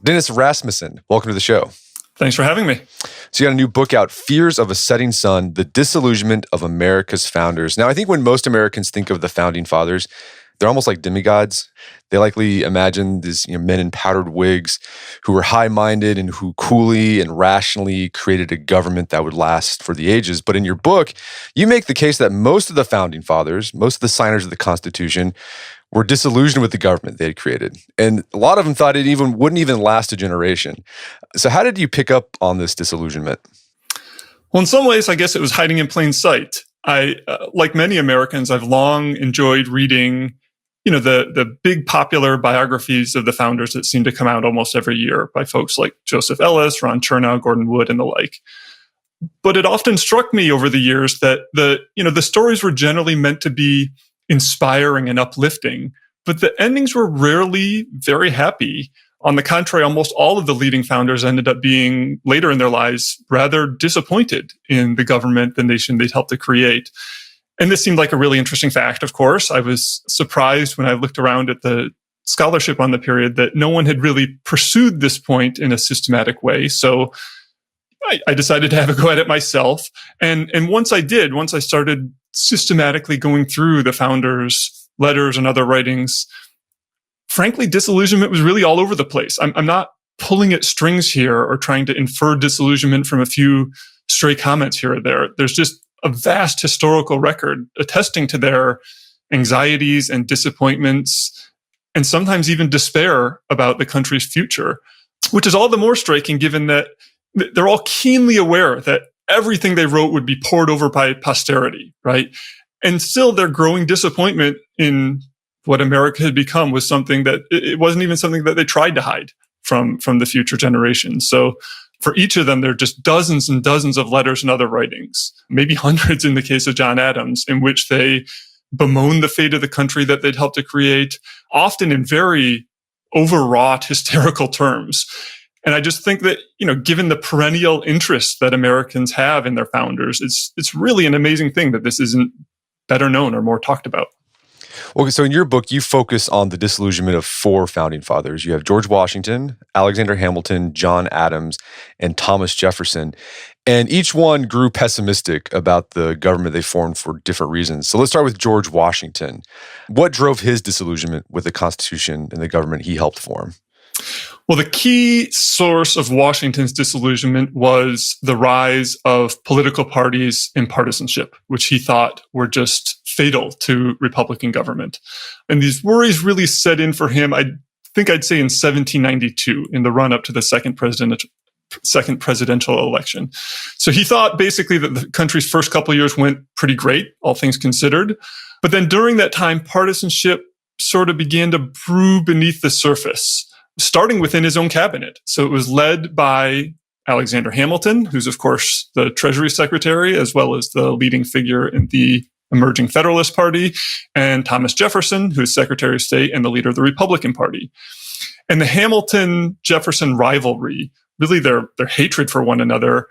Dennis Rasmussen, welcome to the show. Thanks for having me. So you got a new book out, Fears of a Setting Sun, The Disillusionment of America's Founders. Now, I think when most Americans think of the Founding Fathers, they're almost like demigods. They likely imagine these men in powdered wigs who were high-minded and who coolly and rationally created a government that would last for the ages. But in your book, you make the case that most of the Founding Fathers, most of the signers of the Constitution, were disillusioned with the government they had created. And a lot of them thought it wouldn't even last a generation. So how did you pick up on this disillusionment? Well, in some ways, I guess it was hiding in plain sight. Like many Americans, I've long enjoyed reading the big popular biographies of the founders that seem to come out almost every year by folks like Joseph Ellis, Ron Chernow, Gordon Wood, and the like. But it often struck me over the years that the stories were generally meant to be inspiring and uplifting, but the endings were rarely very happy. On the contrary, almost all of the leading founders ended up being, later in their lives, rather disappointed in the government, the nation they'd helped to create. And this seemed like a really interesting fact, of course. I was surprised when I looked around at the scholarship on the period that no one had really pursued this point in a systematic way. So I decided to have a go at it myself. And once I started systematically going through the founders' letters and other writings, frankly, disillusionment was really all over the place. I'm not pulling at strings here or trying to infer disillusionment from a few stray comments here or there. There's just a vast historical record attesting to their anxieties and disappointments, and sometimes even despair about the country's future, which is all the more striking given that they're all keenly aware that everything they wrote would be pored over by posterity, right? And still their growing disappointment in what America had become was something that it wasn't even something that they tried to hide from the future generations. So for each of them, there are just dozens and dozens of letters and other writings, maybe hundreds in the case of John Adams, in which they bemoan the fate of the country that they'd helped to create, often in very overwrought, hysterical terms. And I just think that, given the perennial interest that Americans have in their founders, it's really an amazing thing that this isn't better known or more talked about. Okay, so in your book, you focus on the disillusionment of four founding fathers. You have George Washington, Alexander Hamilton, John Adams, and Thomas Jefferson. And each one grew pessimistic about the government they formed for different reasons. So let's start with George Washington. What drove his disillusionment with the Constitution and the government he helped form? Well, the key source of Washington's disillusionment was the rise of political parties and partisanship, which he thought were just fatal to Republican government. And these worries really set in for him, I think I'd say in 1792, in the run-up to the second presidential election. So he thought basically that the country's first couple of years went pretty great, all things considered. But then during that time, partisanship sort of began to brew beneath the surface, starting within his own cabinet. So it was led by Alexander Hamilton, who's of course the Treasury Secretary, as well as the leading figure in the emerging Federalist Party, and Thomas Jefferson, who is Secretary of State and the leader of the Republican Party. And the Hamilton-Jefferson rivalry, really their hatred for one another,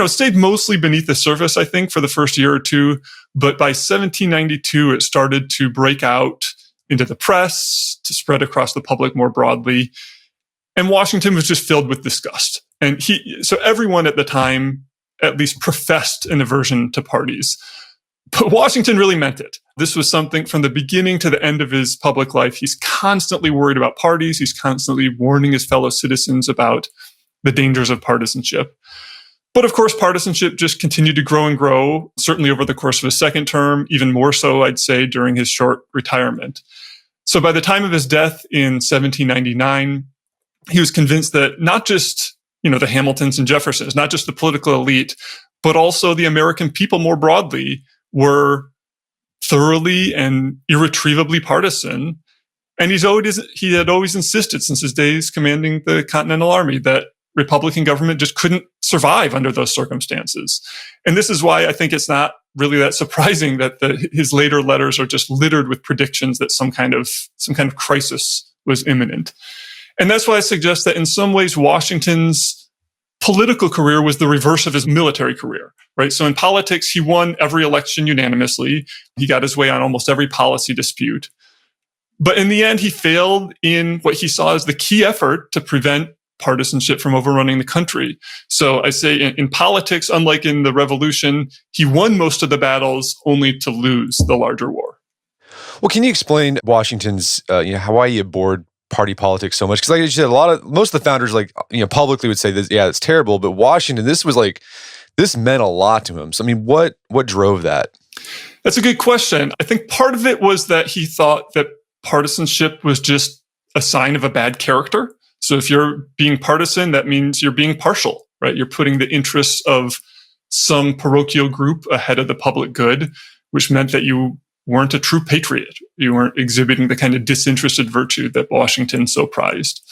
stayed mostly beneath the surface, I think, for the first year or two. But by 1792, it started to break out into the press, to spread across the public more broadly. And Washington was just filled with disgust. And so everyone at the time at least professed an aversion to parties. But Washington really meant it. This was something from the beginning to the end of his public life. He's constantly worried about parties. He's constantly warning his fellow citizens about the dangers of partisanship. But of course, partisanship just continued to grow and grow, certainly over the course of his second term, even more so, I'd say, during his short retirement. So by the time of his death in 1799, he was convinced that not just, the Hamiltons and Jeffersons, not just the political elite, but also the American people more broadly were thoroughly and irretrievably partisan. And he had always insisted since his days commanding the Continental Army that Republican government just couldn't survive under those circumstances. And this is why I think it's not really that surprising that his later letters are just littered with predictions that some kind of crisis was imminent. And that's why I suggest that in some ways Washington's political career was the reverse of his military career, right? So in politics, he won every election unanimously. He got his way on almost every policy dispute. But in the end, he failed in what he saw as the key effort to prevent partisanship from overrunning the country. So I say in politics, unlike in the revolution, he won most of the battles only to lose the larger war. Well, can you explain Washington's, why he abhorred party politics so much? Because like you said, most of the founders, publicly would say this, yeah, it's terrible. But Washington, this meant a lot to him. So, I mean, what drove that? That's a good question. I think part of it was that he thought that partisanship was just a sign of a bad character. So if you're being partisan, that means you're being partial, right? You're putting the interests of some parochial group ahead of the public good, which meant that you weren't a true patriot. You weren't exhibiting the kind of disinterested virtue that Washington so prized.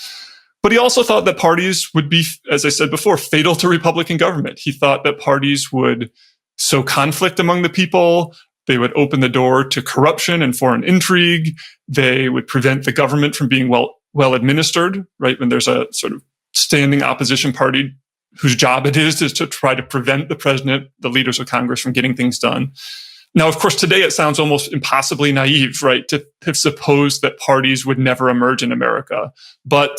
But he also thought that parties would be, as I said before, fatal to Republican government. He thought that parties would sow conflict among the people. They would open the door to corruption and foreign intrigue. They would prevent the government from being well administered, right? When there's a sort of standing opposition party whose job it is to try to prevent the president, the leaders of Congress from getting things done. Now, of course, today it sounds almost impossibly naive, right, to have supposed that parties would never emerge in America. But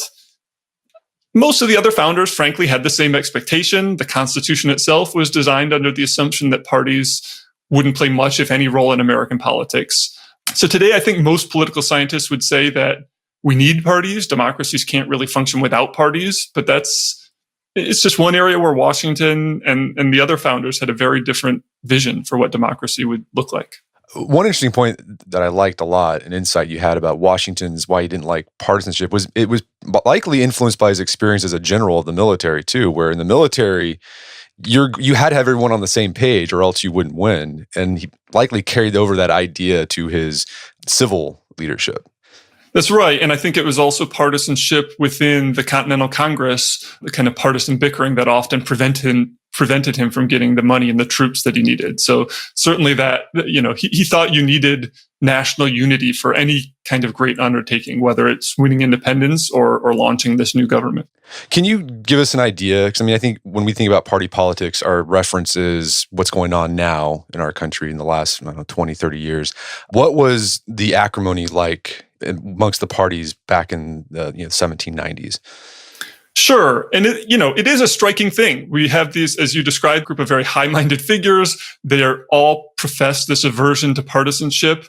most of the other founders, frankly, had the same expectation. The Constitution itself was designed under the assumption that parties wouldn't play much, if any, role in American politics. So today, I think most political scientists would say that we need parties. Democracies can't really function without parties. But it's just one area where Washington and the other founders had a very different vision for what democracy would look like. One interesting point that I liked a lot, an insight you had about Washington's why he didn't like partisanship, was it was likely influenced by his experience as a general of the military too, where in the military, you had to have everyone on the same page or else you wouldn't win. And he likely carried over that idea to his civil leadership. That's right. And I think it was also partisanship within the Continental Congress, the kind of partisan bickering that often prevented him from getting the money and the troops that he needed. So certainly that, he thought you needed national unity for any kind of great undertaking, whether it's winning independence or launching this new government. Can you give us an idea? Because I think when we think about party politics, our reference is what's going on now in our country in the last 20, 30 years. What was the acrimony like amongst the parties back in the 1790s? Sure. And it is a striking thing. We have these, as you described, group of very high-minded figures. They are all profess this aversion to partisanship.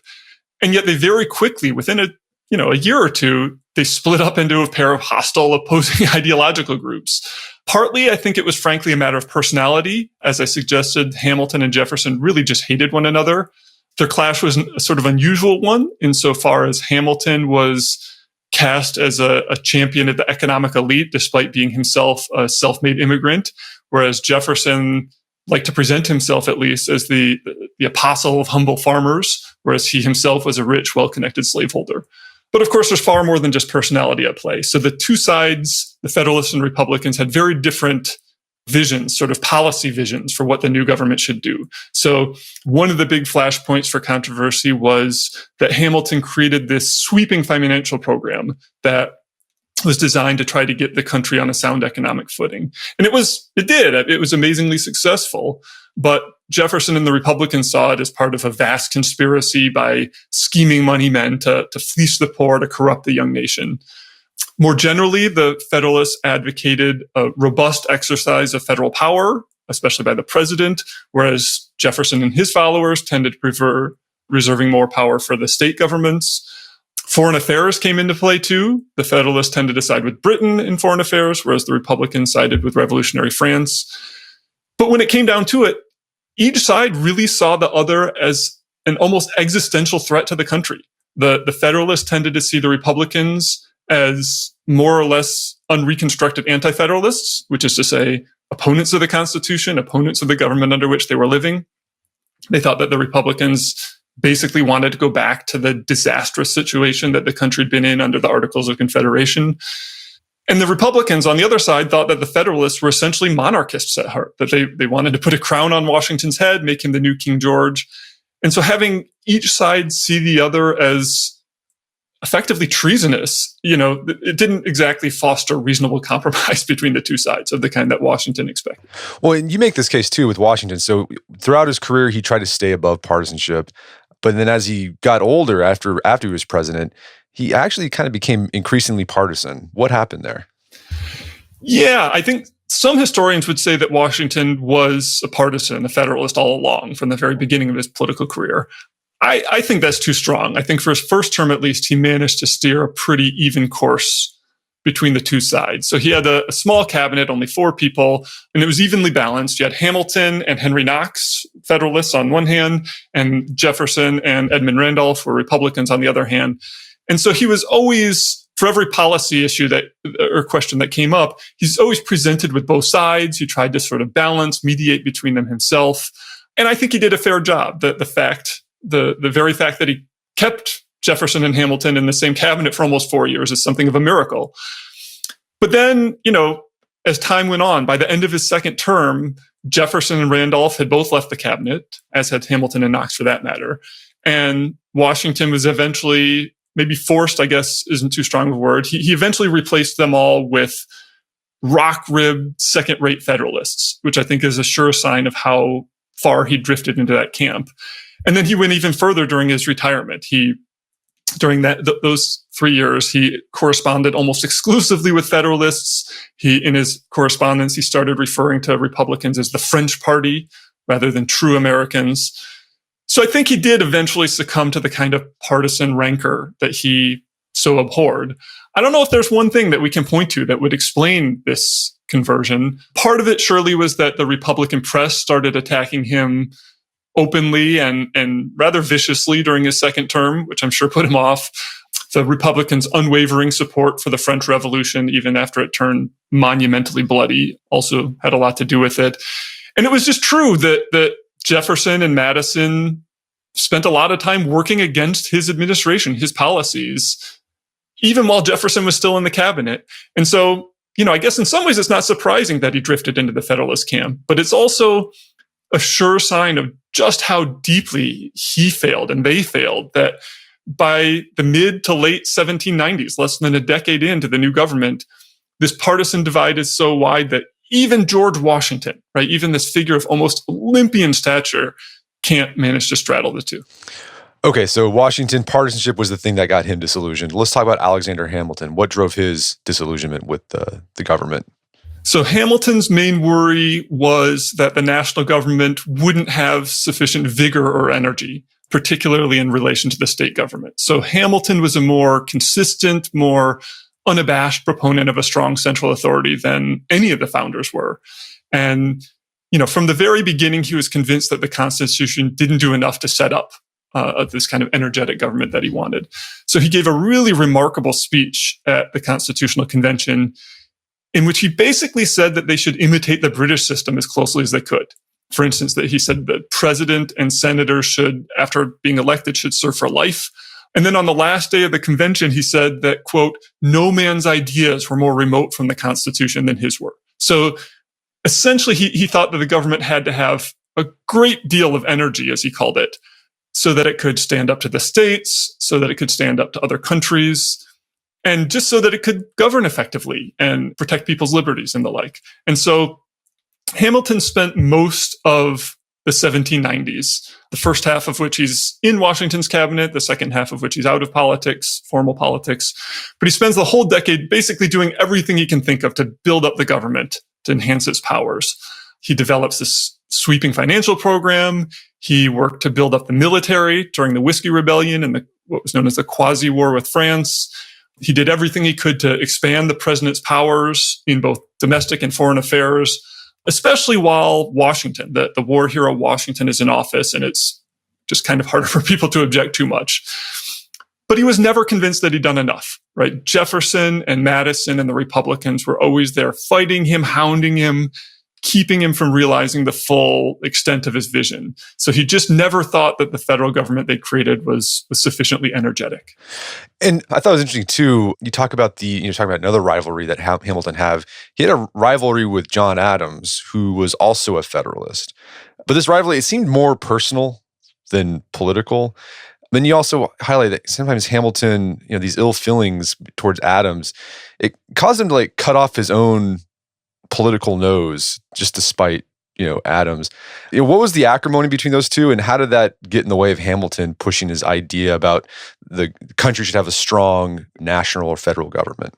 And yet they very quickly, within a year or two, they split up into a pair of hostile, opposing ideological groups. Partly, I think it was frankly a matter of personality. As I suggested, Hamilton and Jefferson really just hated one another. Their clash was a sort of unusual one insofar as Hamilton was cast as a champion of the economic elite, despite being himself a self-made immigrant, whereas Jefferson liked to present himself, at least, as the apostle of humble farmers, whereas he himself was a rich, well-connected slaveholder. But of course, there's far more than just personality at play. So the two sides, the Federalists and Republicans, had very different visions, sort of policy visions for what the new government should do. So one of the big flashpoints for controversy was that Hamilton created this sweeping financial program that was designed to try to get the country on a sound economic footing. And it was amazingly successful. But Jefferson and the Republicans saw it as part of a vast conspiracy by scheming money men to fleece the poor, to corrupt the young nation. More generally, the Federalists advocated a robust exercise of federal power, especially by the president, whereas Jefferson and his followers tended to prefer reserving more power for the state governments. Foreign affairs came into play too. The Federalists tended to side with Britain in foreign affairs, whereas the Republicans sided with revolutionary France. But when it came down to it, each side really saw the other as an almost existential threat to the country. The Federalists tended to see the Republicans as more or less unreconstructed anti-federalists, which is to say opponents of the Constitution, opponents of the government under which they were living. They thought that the Republicans basically wanted to go back to the disastrous situation that the country had been in under the Articles of Confederation. And the Republicans on the other side thought that the Federalists were essentially monarchists at heart, that they wanted to put a crown on Washington's head, make him the new King George. And so having each side see the other as effectively treasonous, it didn't exactly foster reasonable compromise between the two sides of the kind that Washington expected. Well, and you make this case too with Washington. So throughout his career, he tried to stay above partisanship. But then as he got older, after he was president, he actually kind of became increasingly partisan. What happened there? Yeah, I think some historians would say that Washington was a partisan, a Federalist all along from the very beginning of his political career. I think that's too strong. I think for his first term, at least, he managed to steer a pretty even course between the two sides. So he had a small cabinet, only 4 people, and it was evenly balanced. You had Hamilton and Henry Knox, Federalists on one hand, and Jefferson and Edmund Randolph were Republicans on the other hand. And so he was always, for every policy issue or question that came up, he's always presented with both sides. He tried to sort of balance, mediate between them himself. And I think he did a fair job. The very fact that he kept Jefferson and Hamilton in the same cabinet for almost 4 years is something of a miracle. But then, as time went on, by the end of his second term, Jefferson and Randolph had both left the cabinet, as had Hamilton and Knox for that matter. And Washington was eventually, maybe forced, I guess isn't too strong of a word. He eventually replaced them all with rock-ribbed second-rate Federalists, which I think is a sure sign of how far he drifted into that camp. And then he went even further during his retirement. During those 3 years, he corresponded almost exclusively with Federalists. In his correspondence, he started referring to Republicans as the French Party rather than true Americans. So I think he did eventually succumb to the kind of partisan rancor that he so abhorred. I don't know if there's one thing that we can point to that would explain this conversion. Part of it surely was that the Republican press started attacking him openly and rather viciously during his second term, which I'm sure put him off. The Republicans' unwavering support for the French Revolution, even after it turned monumentally bloody, also had a lot to do with it. And it was just true that Jefferson and Madison spent a lot of time working against his administration, his policies, even while Jefferson was still in the cabinet. And so, I guess in some ways it's not surprising that he drifted into the Federalist camp, but it's also a sure sign of just how deeply he failed and they failed, that by the mid to late 1790s, less than a decade into the new government, this partisan divide is so wide that even George Washington, right, even this figure of almost Olympian stature, can't manage to straddle the two. Okay, so Washington, partisanship was the thing that got him disillusioned. Let's talk about Alexander Hamilton. What drove his disillusionment with the government? So Hamilton's main worry was that the national government wouldn't have sufficient vigor or energy, particularly in relation to the state government. So Hamilton was a more consistent, more unabashed proponent of a strong central authority than any of the founders were. And, from the very beginning, he was convinced that the Constitution didn't do enough to set up this kind of energetic government that he wanted. So he gave a really remarkable speech at the Constitutional Convention in which he basically said that they should imitate the British system as closely as they could. For instance, that he said that president and senators should, after being elected, should serve for life. And then on the last day of the convention, he said that, quote, no man's ideas were more remote from the Constitution than his were. So essentially, he thought that the government had to have a great deal of energy, as he called it, so that it could stand up to the states, so that it could stand up to other countries, and just so that it could govern effectively and protect people's liberties and the like. And so Hamilton spent most of the 1790s, the first half of which he's in Washington's cabinet, the second half of which he's out of politics, formal politics. But he spends the whole decade basically doing everything he can think of to build up the government, to enhance its powers. He develops this sweeping financial program. He worked to build up the military during the Whiskey Rebellion and what was known as the Quasi-War with France. He did everything he could to expand the president's powers in both domestic and foreign affairs, especially while Washington, the war hero Washington, is in office, and it's just kind of harder for people to object too much. But he was never convinced that he'd done enough, right? Jefferson and Madison and the Republicans were always there fighting him, hounding him, keeping him from realizing the full extent of his vision. So he just never thought that the federal government they created was sufficiently energetic. And I thought it was interesting too. You talk about another rivalry that Hamilton have. He had a rivalry with John Adams, who was also a Federalist. But this rivalry, it seemed more personal than political. Then you also highlight that sometimes Hamilton, these ill feelings towards Adams, it caused him to cut off his own political nose just despite, Adams. What was the acrimony between those two, and how did that get in the way of Hamilton pushing his idea about the country should have a strong national or federal government?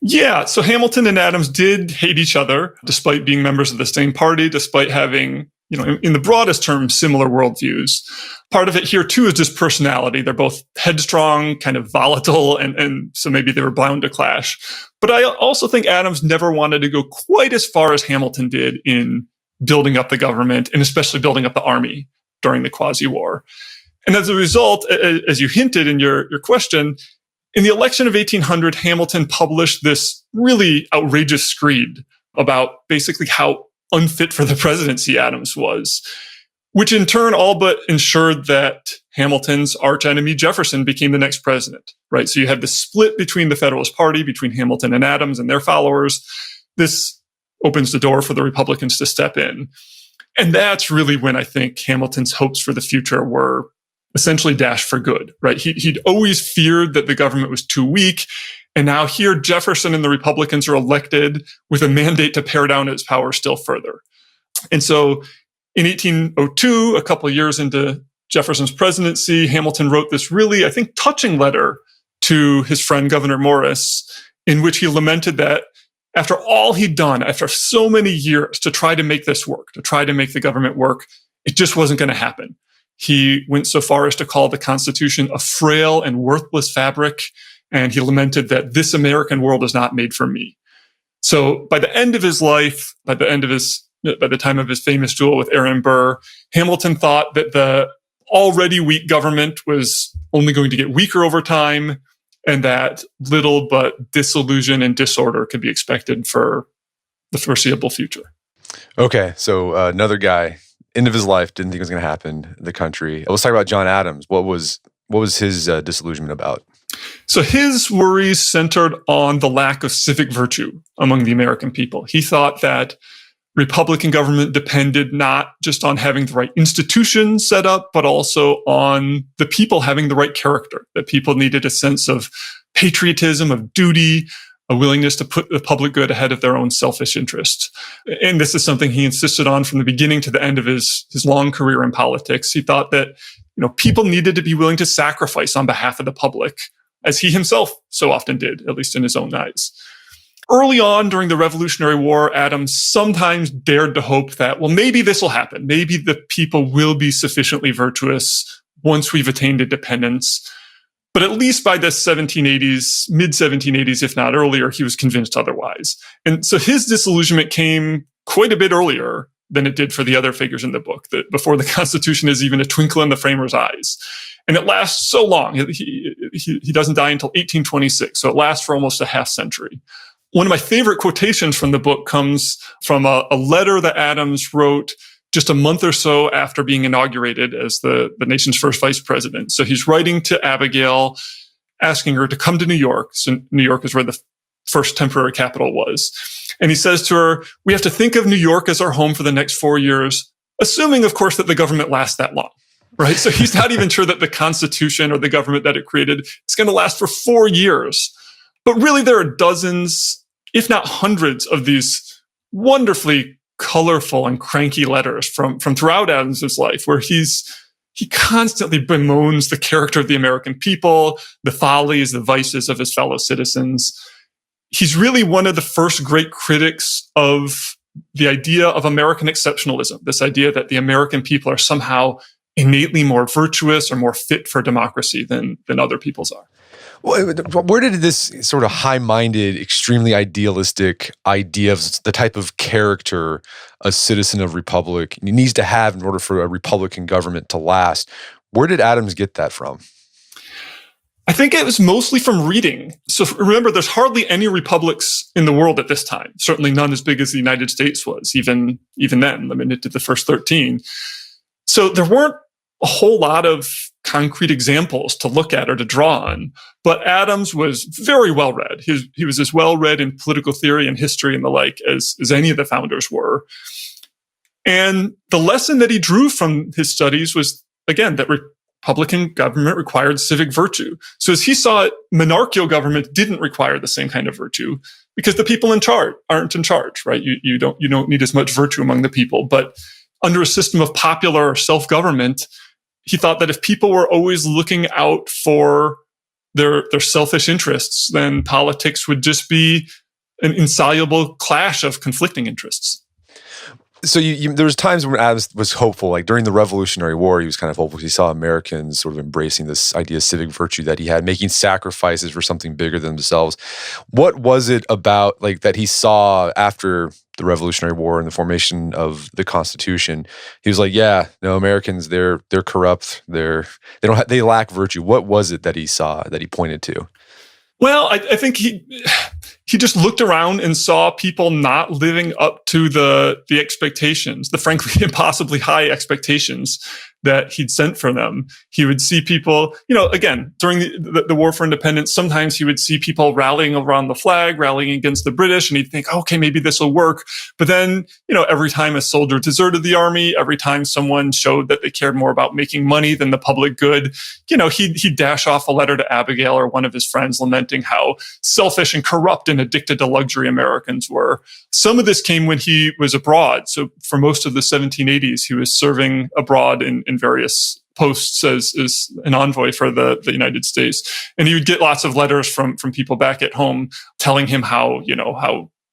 Yeah, so Hamilton and Adams did hate each other, despite being members of the same party, despite having, in the broadest terms, similar worldviews. Part of it here, too, is just personality. They're both headstrong, kind of volatile, and so maybe they were bound to clash. But I also think Adams never wanted to go quite as far as Hamilton did in building up the government, and especially building up the army during the Quasi-War. And as a result, as you hinted in your question, in the election of 1800, Hamilton published this really outrageous screed about basically how unfit for the presidency Adams was, which in turn all but ensured that Hamilton's archenemy Jefferson became the next president, right? So you had this split between the Federalist Party, between Hamilton and Adams and their followers. This opens the door for the Republicans to step in. And that's really when I think Hamilton's hopes for the future were essentially dashed for good, right? He'd always feared that the government was too weak. And now here, Jefferson and the Republicans are elected with a mandate to pare down its power still further. And so in 1802, a couple of years into Jefferson's presidency, Hamilton wrote this really, I think, touching letter to his friend, Gouverneur Morris, in which he lamented that after all he'd done, after so many years to try to make this work, to try to make the government work, it just wasn't going to happen. He went so far as to call the Constitution a frail and worthless fabric, and he lamented that this American world is not made for me. So by the end of his life, by the time of his famous duel with Aaron Burr, Hamilton thought that the already weak government was only going to get weaker over time, and that little but disillusion and disorder could be expected for the foreseeable future. Okay, so another guy, end of his life, didn't think it was going to happen in the country. Let's talk about John Adams. What was his disillusionment about? So his worries centered on the lack of civic virtue among the American people. He thought that Republican government depended not just on having the right institutions set up, but also on the people having the right character, that people needed a sense of patriotism, of duty, a willingness to put the public good ahead of their own selfish interests. And this is something he insisted on from the beginning to the end of his long career in politics. He thought that, people needed to be willing to sacrifice on behalf of the public, as he himself so often did, at least in his own eyes. Early on during the Revolutionary War, Adams sometimes dared to hope that, well, maybe this will happen. Maybe the people will be sufficiently virtuous once we've attained independence. But at least by the 1780s, mid-1780s, if not earlier, he was convinced otherwise. And so his disillusionment came quite a bit earlier than it did for the other figures in the book, that before the Constitution is even a twinkle in the framer's eyes. And it lasts so long. He doesn't die until 1826, so it lasts for almost a half century. One of my favorite quotations from the book comes from a letter that Adams wrote just a month or so after being inaugurated as the nation's first vice president. So he's writing to Abigail, asking her to come to New York. So New York is where the first temporary capital was. And he says to her, we have to think of New York as our home for the next 4 years, assuming, of course, that the government lasts that long. Right? So he's not even sure that the Constitution or the government that it created is going to last for 4 years. But really, there are dozens, if not hundreds, of these wonderfully colorful and cranky letters from throughout Adams's life, where he constantly bemoans the character of the American people, the follies, the vices of his fellow citizens. He's really one of the first great critics of the idea of American exceptionalism, this idea that the American people are somehow innately more virtuous or more fit for democracy than other peoples are. Well, where did this sort of high-minded, extremely idealistic idea of the type of character a citizen of republic needs to have in order for a Republican government to last, where did Adams get that from? I think it was mostly from reading. So remember, there's hardly any republics in the world at this time, certainly none as big as the United States was, even then, limited to the first 13. So there weren't a whole lot of concrete examples to look at or to draw on. But Adams was very well read. He was as well read in political theory and history and the like as any of the founders were. And the lesson that he drew from his studies was, again, that Republican government required civic virtue. So as he saw it, monarchical government didn't require the same kind of virtue because the people in charge aren't in charge, right? You don't need as much virtue among the people. But under a system of popular self-government, he thought that if people were always looking out for their selfish interests, then politics would just be an insoluble clash of conflicting interests. So there was times when Adams was hopeful, like during the Revolutionary War, he was kind of hopeful. He saw Americans sort of embracing this idea of civic virtue that he had, making sacrifices for something bigger than themselves. What was it about like that he saw after the Revolutionary War and the formation of the Constitution? He was like, yeah, no, Americans, they're corrupt. They lack virtue. What was it that he saw, that he pointed to? Well, I think he just looked around and saw people not living up to the expectations, the frankly impossibly high expectations that he'd sent for them. He would see people, again, during the War for Independence, sometimes he would see people rallying around the flag, rallying against the British, and he'd think, okay, maybe this will work. But then, every time a soldier deserted the army, every time someone showed that they cared more about making money than the public good, he'd dash off a letter to Abigail or one of his friends lamenting how selfish and corrupt and addicted to luxury Americans were. Some of this came when he was abroad. So for most of the 1780s, he was serving abroad in various posts as an envoy for the United States. And he would get lots of letters from people back at home telling him how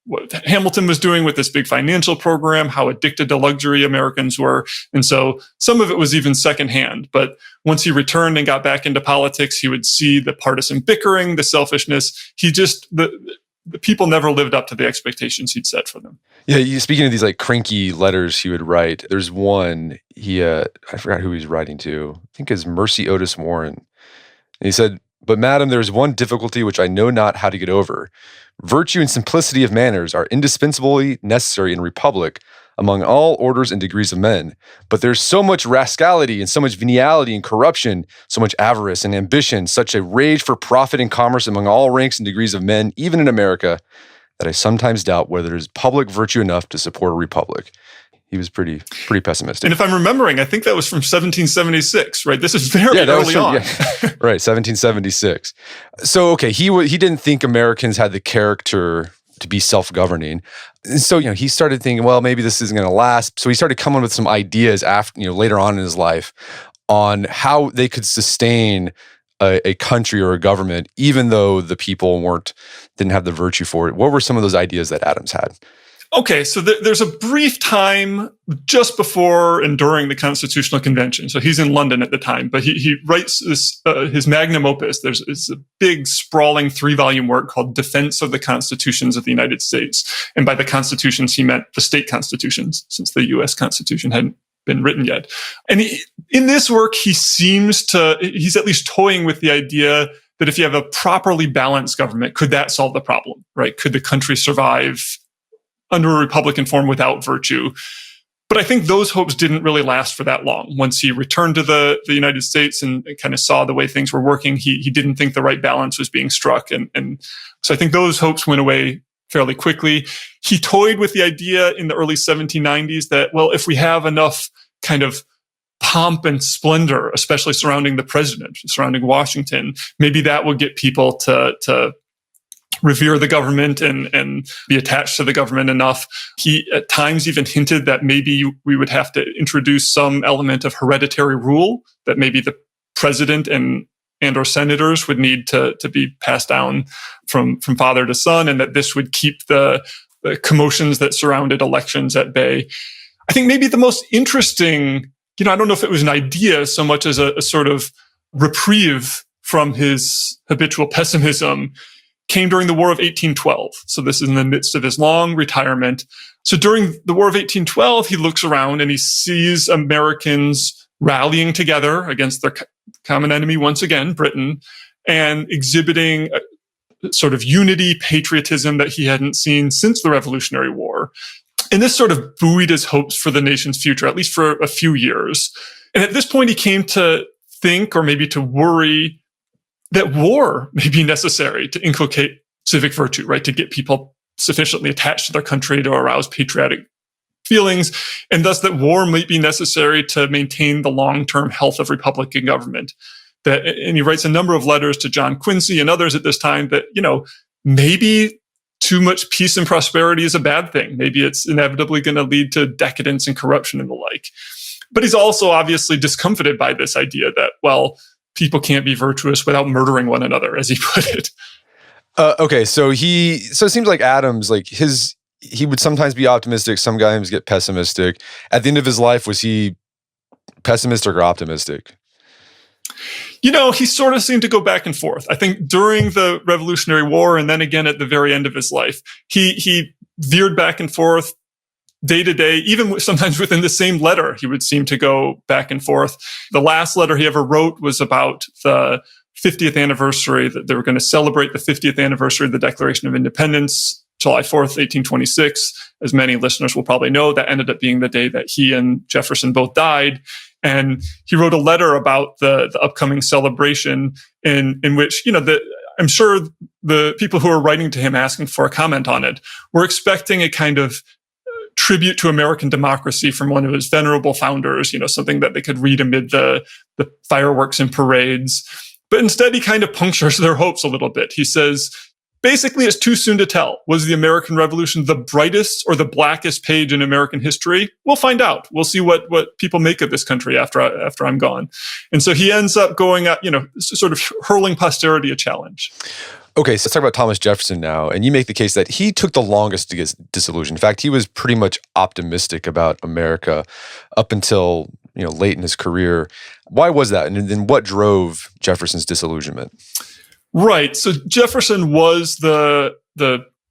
what Hamilton was doing with this big financial program, how addicted to luxury Americans were. And so some of it was even secondhand. But once he returned and got back into politics, he would see the partisan bickering, the selfishness. The people never lived up to the expectations he'd set for them. Yeah, speaking of these like cranky letters he would write, there's one I forgot who he was writing to. I think it's Mercy Otis Warren. And he said, "But madam, there is one difficulty which I know not how to get over. Virtue and simplicity of manners are indispensably necessary in a republic among all orders and degrees of men. But there's so much rascality and so much venality and corruption, so much avarice and ambition, such a rage for profit and commerce among all ranks and degrees of men, even in America, that I sometimes doubt whether there's public virtue enough to support a republic." He was pretty pessimistic. And if I'm remembering, I think that was from 1776, right? This is very early on. Yeah. Right, 1776. So, okay, he didn't think Americans had the character to be self-governing. And so, he started thinking, well, maybe this isn't going to last. So he started coming with some ideas after, later on in his life on how they could sustain a country or a government, even though the people didn't have the virtue for it. What were some of those ideas that Adams had? Okay, so there's a brief time just before and during the Constitutional Convention. So he's in London at the time, but he writes this, his magnum opus. It's a big, sprawling 3-volume work called Defense of the Constitutions of the United States. And by the constitutions, he meant the state constitutions, since the U.S. Constitution hadn't been written yet. And in this work, he's at least toying with the idea that if you have a properly balanced government, could that solve the problem, right? Could the country survive under a Republican form without virtue? But I think those hopes didn't really last for that long. Once he returned to the United States and kind of saw the way things were working, he didn't think the right balance was being struck. And so I think those hopes went away fairly quickly. He toyed with the idea in the early 1790s that, well, if we have enough kind of pomp and splendor, especially surrounding the president, surrounding Washington, maybe that will get people to revere the government and be attached to the government enough. He at times even hinted that maybe we would have to introduce some element of hereditary rule, that maybe the president and or senators would need to be passed down from father to son, and that this would keep the commotions that surrounded elections at bay. I think maybe the most interesting, I don't know if it was an idea so much as a sort of reprieve from his habitual pessimism, came during the War of 1812. So this is in the midst of his long retirement. So during the War of 1812, he looks around and he sees Americans rallying together against their common enemy once again, Britain, and exhibiting a sort of unity, patriotism that he hadn't seen since the Revolutionary War. And this sort of buoyed his hopes for the nation's future, at least for a few years. And at this point, he came to think, or maybe to worry, that war may be necessary to inculcate civic virtue, right? To get people sufficiently attached to their country to arouse patriotic feelings, and thus that war might be necessary to maintain the long-term health of Republican government. And he writes a number of letters to John Quincy and others at this time that, maybe too much peace and prosperity is a bad thing. Maybe it's inevitably going to lead to decadence and corruption and the like. But he's also obviously discomfited by this idea that, well, people can't be virtuous without murdering one another, as he put it. Okay, so it seems like Adams, like he would sometimes be optimistic, sometimes get pessimistic. At the end of his life, was he pessimistic or optimistic? He sort of seemed to go back and forth. I think during the Revolutionary War and then again at the very end of his life, he veered back and forth day to day, even sometimes within the same letter, he would seem to go back and forth. The last letter he ever wrote was about the 50th anniversary, that they were going to celebrate the 50th anniversary of the Declaration of Independence, July 4th, 1826. As many listeners will probably know, that ended up being the day that he and Jefferson both died. And he wrote a letter about the upcoming celebration in which, I'm sure the people who are writing to him asking for a comment on it were expecting a kind of tribute to American democracy from one of his venerable founders, something that they could read amid the fireworks and parades. But instead, he kind of punctures their hopes a little bit. He says, basically, it's too soon to tell. Was the American Revolution the brightest or the blackest page in American history? We'll find out. We'll see what people make of this country after I'm gone. And so he ends up going at, sort of hurling posterity a challenge. Okay, so let's talk about Thomas Jefferson now. And you make the case that he took the longest to get disillusioned. In fact, he was pretty much optimistic about America up until late in his career. Why was that? And then what drove Jefferson's disillusionment? Right. So Jefferson was the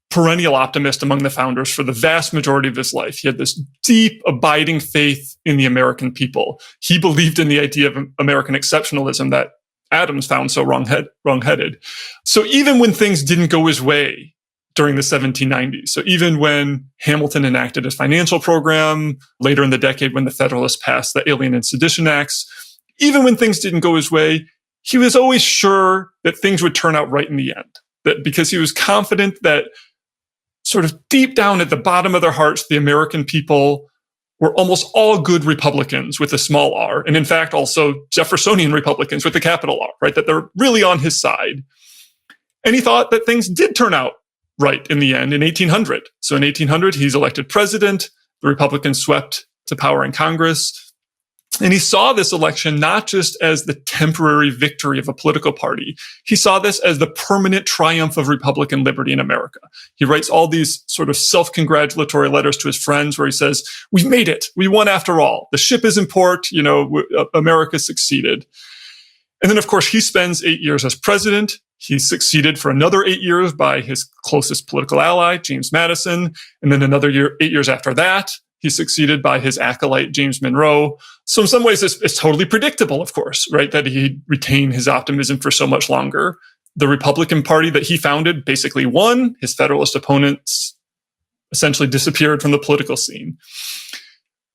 perennial optimist among the founders for the vast majority of his life. He had this deep, abiding faith in the American people. He believed in the idea of American exceptionalism that Adams found so wrong-headed. So even when things didn't go his way during the 1790s, so even when Hamilton enacted his financial program, later in the decade when the Federalists passed the Alien and Sedition Acts, even when things didn't go his way, he was always sure that things would turn out right in the end. That because he was confident that sort of deep down at the bottom of their hearts, the American people were almost all good Republicans with a small r. And in fact, also Jeffersonian Republicans with a capital R, right? That they're really on his side. And he thought that things did turn out right in the end in 1800. So in 1800, he's elected president. The Republicans swept to power in Congress. And he saw this election not just as the temporary victory of a political party. He saw this as the permanent triumph of Republican liberty in America. He writes all these sort of self-congratulatory letters to his friends where he says, "We've made it. We won after all. The ship is in port. America succeeded." And then, of course, he spends 8 years as president. He's succeeded for another 8 years by his closest political ally, James Madison. And then another 8 years after that, he's succeeded by his acolyte, James Monroe. So in some ways, it's totally predictable, of course, right, that he'd retain his optimism for so much longer. The Republican Party that he founded basically won. His Federalist opponents essentially disappeared from the political scene.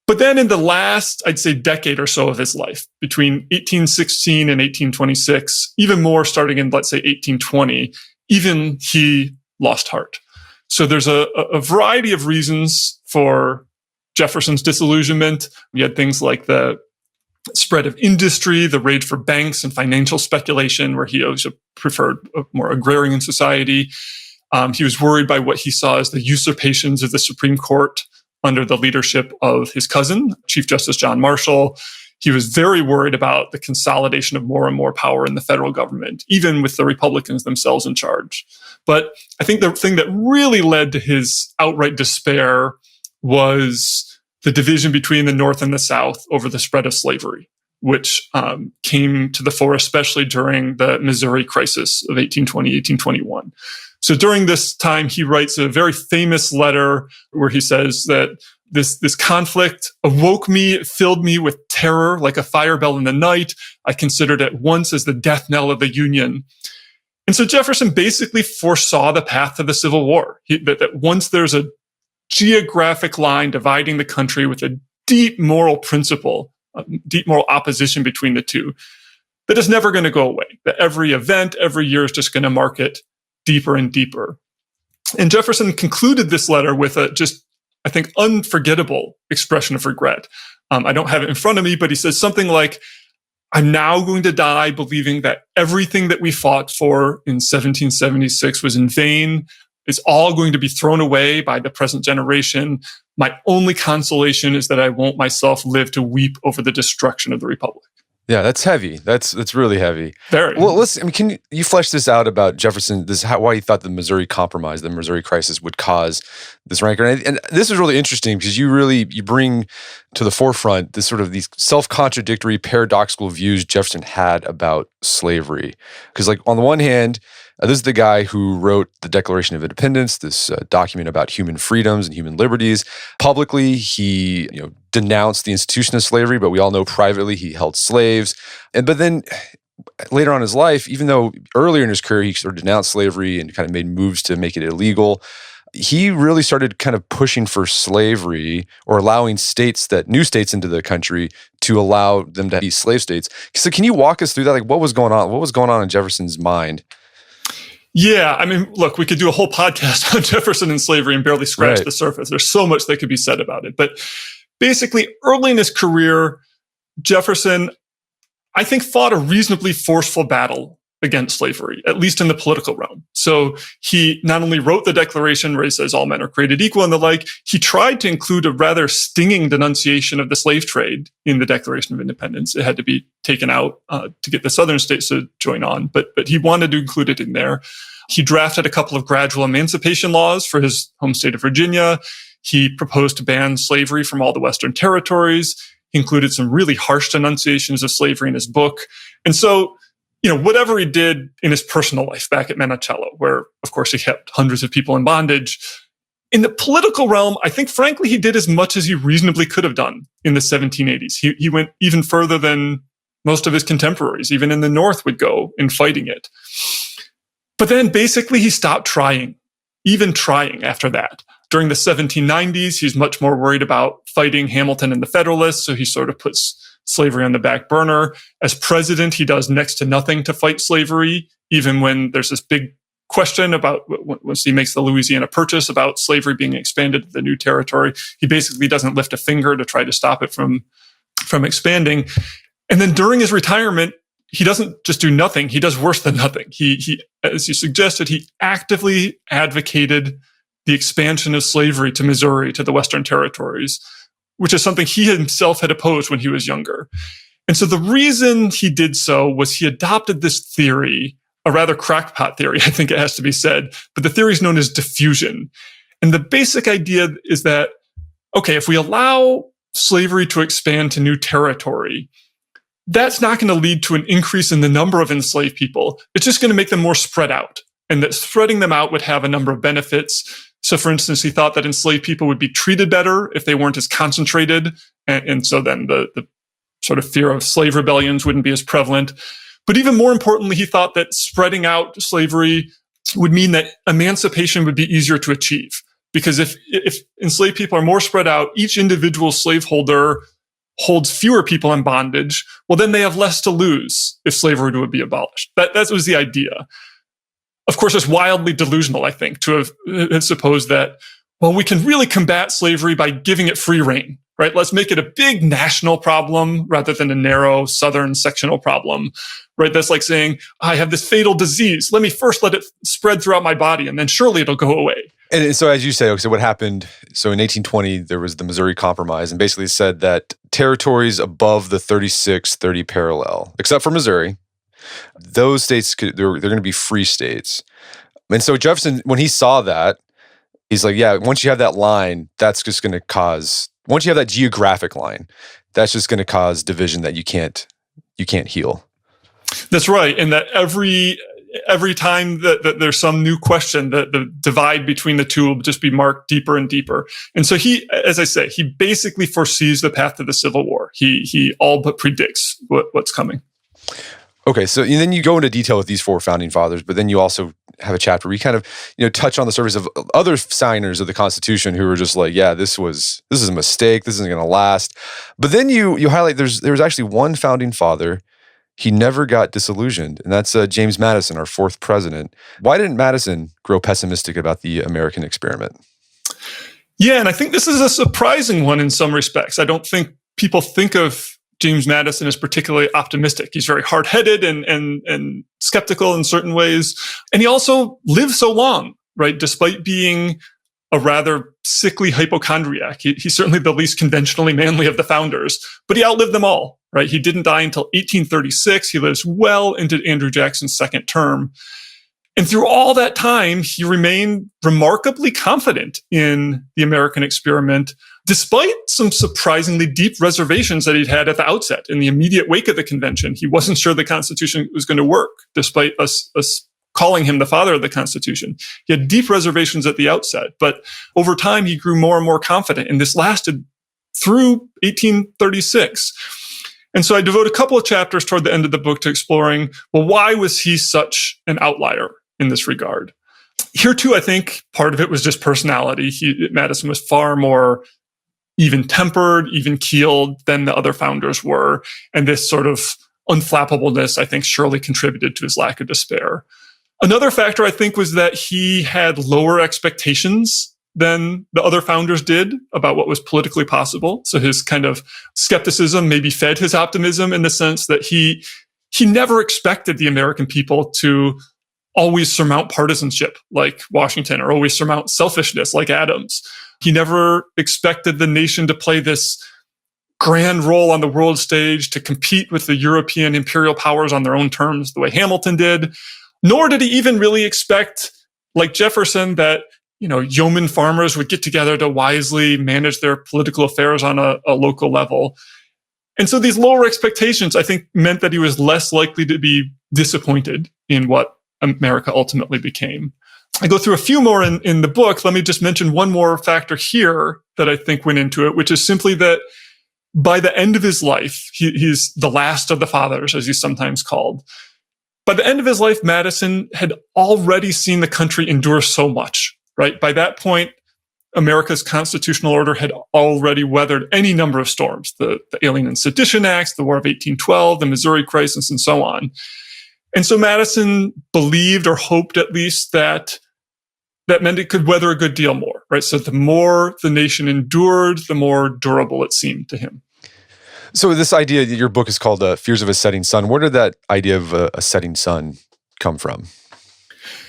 But then in the last, I'd say, decade or so of his life, between 1816 and 1826, even more starting in, let's say, 1820, even he lost heart. So there's a variety of reasons for Jefferson's disillusionment. We had things like the spread of industry, the rage for banks and financial speculation, where he also preferred a more agrarian society. He was worried by what he saw as the usurpations of the Supreme Court under the leadership of his cousin, Chief Justice John Marshall. He was very worried about the consolidation of more and more power in the federal government, even with the Republicans themselves in charge. But I think the thing that really led to his outright despair was the division between the North and the South over the spread of slavery, which came to the fore, especially during the Missouri crisis of 1820, 1821. So during this time, he writes a very famous letter where he says that this conflict awoke me, it filled me with terror like a fire bell in the night. I considered it once as the death knell of the Union. And so Jefferson basically foresaw the path to the Civil War. That once there's a geographic line dividing the country with a deep moral principle, a deep moral opposition between the two, that is never going to go away. That every event, every year is just going to mark it deeper and deeper. And Jefferson concluded this letter with a just, I think, unforgettable expression of regret. I don't have it in front of me, but he says something like, "I'm now going to die believing that everything that we fought for in 1776 was in vain. It's all going to be thrown away by the present generation. My only consolation is that I won't myself live to weep over the destruction of the Republic." Yeah, that's heavy. That's really heavy. Very. Well, can you flesh this out about Jefferson? Why he thought the Missouri Compromise, the Missouri Crisis, would cause this rancor. And this is really interesting because you bring to the forefront this sort of these self-contradictory, paradoxical views Jefferson had about slavery. Because, like, on the one hand, this is the guy who wrote the Declaration of Independence, this document about human freedoms and human liberties. Publicly, he denounced the institution of slavery, but we all know privately he held slaves. But then later on in his life, even though earlier in his career he sort of denounced slavery and kind of made moves to make it illegal, he really started kind of pushing for slavery or allowing new states into the country to allow them to be slave states. So can you walk us through that? Like, what was going on? What was going on in Jefferson's mind? Yeah, I mean, look, we could do a whole podcast on Jefferson and slavery and barely scratch the surface. There's so much that could be said about it. But basically, early in his career, Jefferson, I think, fought a reasonably forceful battle against slavery, at least in the political realm. So he not only wrote the Declaration where he says all men are created equal and the like, he tried to include a rather stinging denunciation of the slave trade in the Declaration of Independence. It had to be taken out to get the southern states to join on, but he wanted to include it in there. He drafted a couple of gradual emancipation laws for his home state of Virginia. He proposed to ban slavery from all the Western territories. He included some really harsh denunciations of slavery in his book. And so, whatever he did in his personal life back at Monticello, where, of course, he kept hundreds of people in bondage, in the political realm, I think, frankly, he did as much as he reasonably could have done in the 1780s. He went even further than most of his contemporaries, even in the North, would go in fighting it. But then basically he stopped trying, even trying after that. During the 1790s, he's much more worried about fighting Hamilton and the Federalists, so he sort of puts slavery on the back burner. As president, he does next to nothing to fight slavery, even when there's this big question about once he makes the Louisiana Purchase about slavery being expanded to the new territory. He basically doesn't lift a finger to try to stop it from expanding. And then during his retirement, he doesn't just do nothing. He does worse than nothing. He, as you suggested, he actively advocated the expansion of slavery to Missouri, to the Western territories, which is something he himself had opposed when he was younger. And so the reason he did so was he adopted this theory, a rather crackpot theory, I think it has to be said, but the theory is known as diffusion. And the basic idea is that, okay, if we allow slavery to expand to new territory, that's not going to lead to an increase in the number of enslaved people. It's just going to make them more spread out, and that spreading them out would have a number of benefits. So, for instance, he thought that enslaved people would be treated better if they weren't as concentrated, and so then the sort of fear of slave rebellions wouldn't be as prevalent. But even more importantly, he thought that spreading out slavery would mean that emancipation would be easier to achieve. Because if enslaved people are more spread out, each individual slaveholder holds fewer people in bondage, well, then they have less to lose if slavery would be abolished. That was the idea. Of course, it's wildly delusional, I think, to have supposed that, well, we can really combat slavery by giving it free rein, right? Let's make it a big national problem rather than a narrow southern sectional problem, right? That's like saying, I have this fatal disease. Let me first let it spread throughout my body, and then surely it'll go away. And so, as you say, so what happened? So in 1820, there was the Missouri Compromise, and basically said that territories above the 36-30 parallel, except for Missouri, those states they're going to be free states. And so Jefferson, when he saw that, he's like, yeah, once you have that line, that's just going to cause. Once you have that geographic line, that's just going to cause division that you can't heal. That's right, and that every time that there's some new question, the divide between the two will just be marked deeper and deeper. And so he, as I say, he basically foresees the path to the Civil War. He all but predicts what's coming. Okay, so then you go into detail with these four founding fathers, but then you also have a chapter where you kind of touch on the surface of other signers of the Constitution who were just like, yeah, this is a mistake, this isn't going to last. But then you highlight there was actually one founding father. He never got disillusioned, and that's James Madison, our fourth president. Why didn't Madison grow pessimistic about the American experiment? Yeah, and I think this is a surprising one in some respects. I don't think people think of James Madison as particularly optimistic. He's very hard-headed and skeptical in certain ways. And he also lived so long, right? Despite being a rather sickly hypochondriac. He's certainly the least conventionally manly of the founders, but he outlived them all, right? He didn't die until 1836. He lives well into Andrew Jackson's second term. And through all that time, he remained remarkably confident in the American experiment, despite some surprisingly deep reservations that he'd had at the outset. In the immediate wake of the convention, he wasn't sure the Constitution was going to work, despite us calling him the father of the Constitution. He had deep reservations at the outset, but over time, he grew more and more confident, and this lasted through 1836. And so I devote a couple of chapters toward the end of the book to exploring, well, why was he such an outlier in this regard? Here too, I think part of it was just personality. Madison was far more even-tempered, even-keeled than the other founders were. And this sort of unflappableness, I think, surely contributed to his lack of despair. Another factor, I think, was that he had lower expectations than the other founders did about what was politically possible. So his kind of skepticism maybe fed his optimism in the sense that he never expected the American people to always surmount partisanship like Washington or always surmount selfishness like Adams. He never expected the nation to play this grand role on the world stage, to compete with the European imperial powers on their own terms the way Hamilton did. Nor did he even really expect, like Jefferson, that yeoman farmers would get together to wisely manage their political affairs on a local level. And so these lower expectations, I think, meant that he was less likely to be disappointed in what America ultimately became. I go through a few more in the book. Let me just mention one more factor here that I think went into it, which is simply that by the end of his life, he's the last of the fathers, as he's sometimes called. By the end of his life, Madison had already seen the country endure so much. Right? By that point, America's constitutional order had already weathered any number of storms, the Alien and Sedition Acts, the War of 1812, the Missouri Crisis, and so on. And so Madison believed or hoped at least that meant it could weather a good deal more, right? So the more the nation endured, the more durable it seemed to him. So this idea, your book is called Fears of a Setting Sun. Where did that idea of a setting sun come from?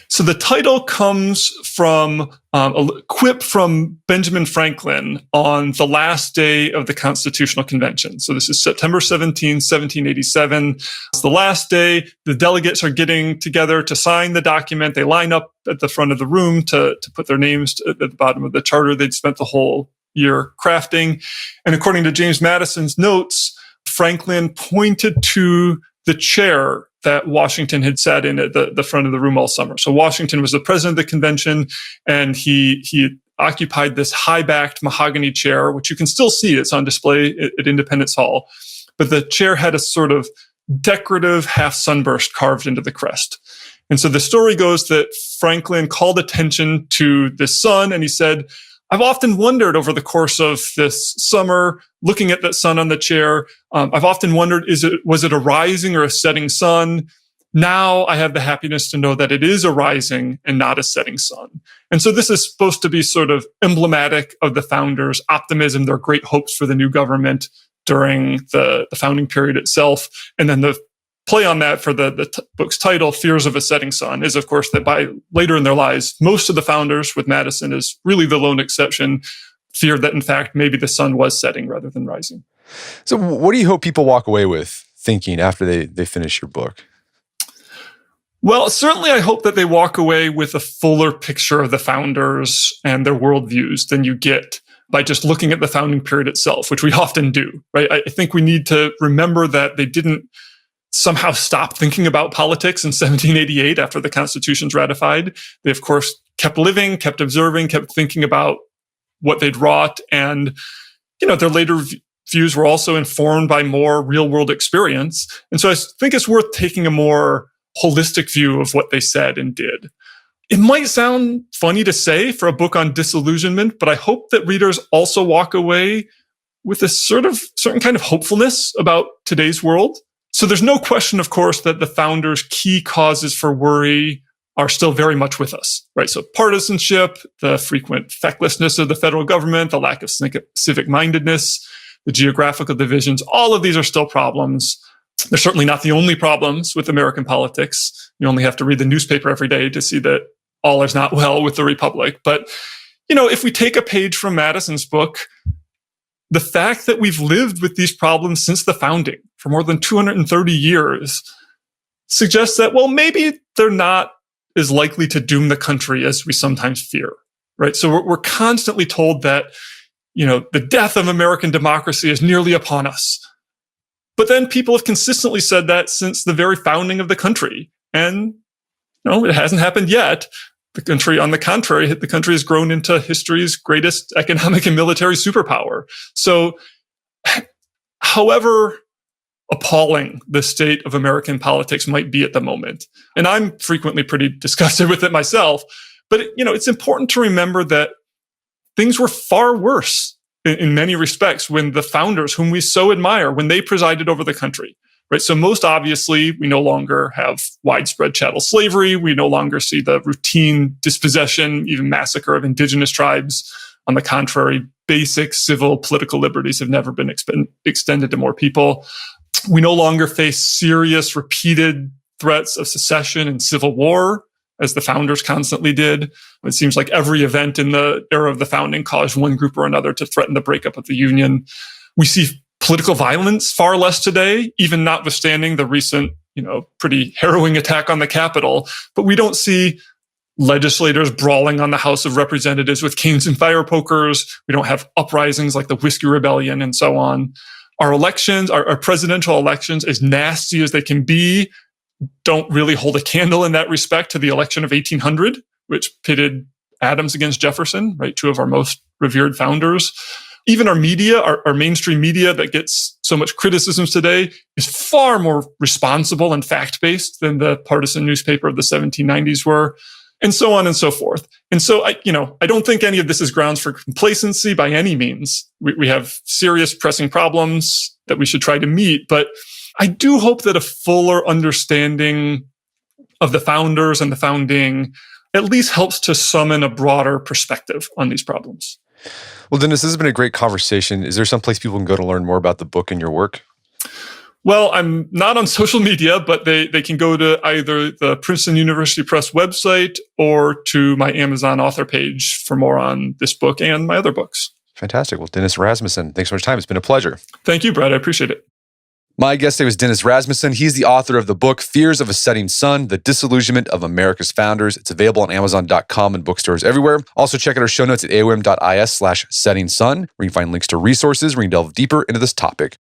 So the title comes from a quip from Benjamin Franklin on the last day of the Constitutional Convention. So this is September 17, 1787. It's the last day. The delegates are getting together to sign the document. They line up at the front of the room to put their names at the bottom of the charter they'd spent the whole year crafting. And according to James Madison's notes, Franklin pointed to the chair that Washington had sat in at the front of the room all summer. So Washington was the president of the convention, and he occupied this high-backed mahogany chair, which you can still see. It's on display at Independence Hall. But the chair had a sort of decorative half sunburst carved into the crest. And so the story goes that Franklin called attention to this sun, and he said, I've often wondered over the course of this summer, looking at that sun on the chair, I've often wondered, was it a rising or a setting sun? Now I have the happiness to know that it is a rising and not a setting sun. And so this is supposed to be sort of emblematic of the founders' optimism, their great hopes for the new government during the founding period itself. And then the play on that for the book's title, Fears of a Setting Sun, is, of course, that by later in their lives, most of the founders, with Madison as really the lone exception, feared that, in fact, maybe the sun was setting rather than rising. So what do you hope people walk away with thinking after they finish your book? Well, certainly I hope that they walk away with a fuller picture of the founders and their worldviews than you get by just looking at the founding period itself, which we often do, right? I think we need to remember that they didn't somehow stop thinking about politics in 1788 after the Constitution's ratified. They, of course, kept living, kept observing, kept thinking about what they'd wrought. And, their later views were also informed by more real-world experience. And so I think it's worth taking a more holistic view of what they said and did. It might sound funny to say for a book on disillusionment, but I hope that readers also walk away with a certain kind of hopefulness about today's world. So there's no question, of course, that the founders' key causes for worry are still very much with us, right? So partisanship, the frequent fecklessness of the federal government, the lack of civic mindedness, the geographical divisions, all of these are still problems. They're certainly not the only problems with American politics. You only have to read the newspaper every day to see that all is not well with the republic. But if we take a page from Madison's book, the fact that we've lived with these problems since the founding for more than 230 years suggests that, well, maybe they're not as likely to doom the country as we sometimes fear, right? So we're constantly told that, the death of American democracy is nearly upon us. But then people have consistently said that since the very founding of the country. And no, it hasn't happened yet. The country, on the contrary, the country has grown into history's greatest economic and military superpower. So, however appalling the state of American politics might be at the moment, and I'm frequently pretty disgusted with it myself, but it's important to remember that things were far worse in many respects when the founders, whom we so admire, when they presided over the country. Right. So most obviously, we no longer have widespread chattel slavery. We no longer see the routine dispossession, even massacre of indigenous tribes. On the contrary, basic civil political liberties have never been extended to more people. We no longer face serious, repeated threats of secession and civil war, as the founders constantly did. It seems like every event in the era of the founding caused one group or another to threaten the breakup of the Union. We see political violence far less today, even notwithstanding the recent, pretty harrowing attack on the Capitol. But we don't see legislators brawling on the House of Representatives with canes and fire pokers. We don't have uprisings like the Whiskey Rebellion and so on. Our elections, our presidential elections, as nasty as they can be, don't really hold a candle in that respect to the election of 1800, which pitted Adams against Jefferson, right? Two of our most revered founders. Even our media, our mainstream media that gets so much criticism today is far more responsible and fact-based than the partisan newspaper of the 1790s were, and so on and so forth. And so, I don't think any of this is grounds for complacency by any means. We have serious pressing problems that we should try to meet, but I do hope that a fuller understanding of the founders and the founding at least helps to summon a broader perspective on these problems. Well, Dennis, this has been a great conversation. Is there some place people can go to learn more about the book and your work? Well, I'm not on social media, but they can go to either the Princeton University Press website or to my Amazon author page for more on this book and my other books. Fantastic. Well, Dennis Rasmussen, thanks so much for your time. It's been a pleasure. Thank you, Brad. I appreciate it. My guest today was Dennis Rasmussen. He's the author of the book, Fears of a Setting Sun, The Disillusionment of America's Founders. It's available on Amazon.com and bookstores everywhere. Also, check out our show notes at aom.is/setting sun, where you can find links to resources where you can delve deeper into this topic.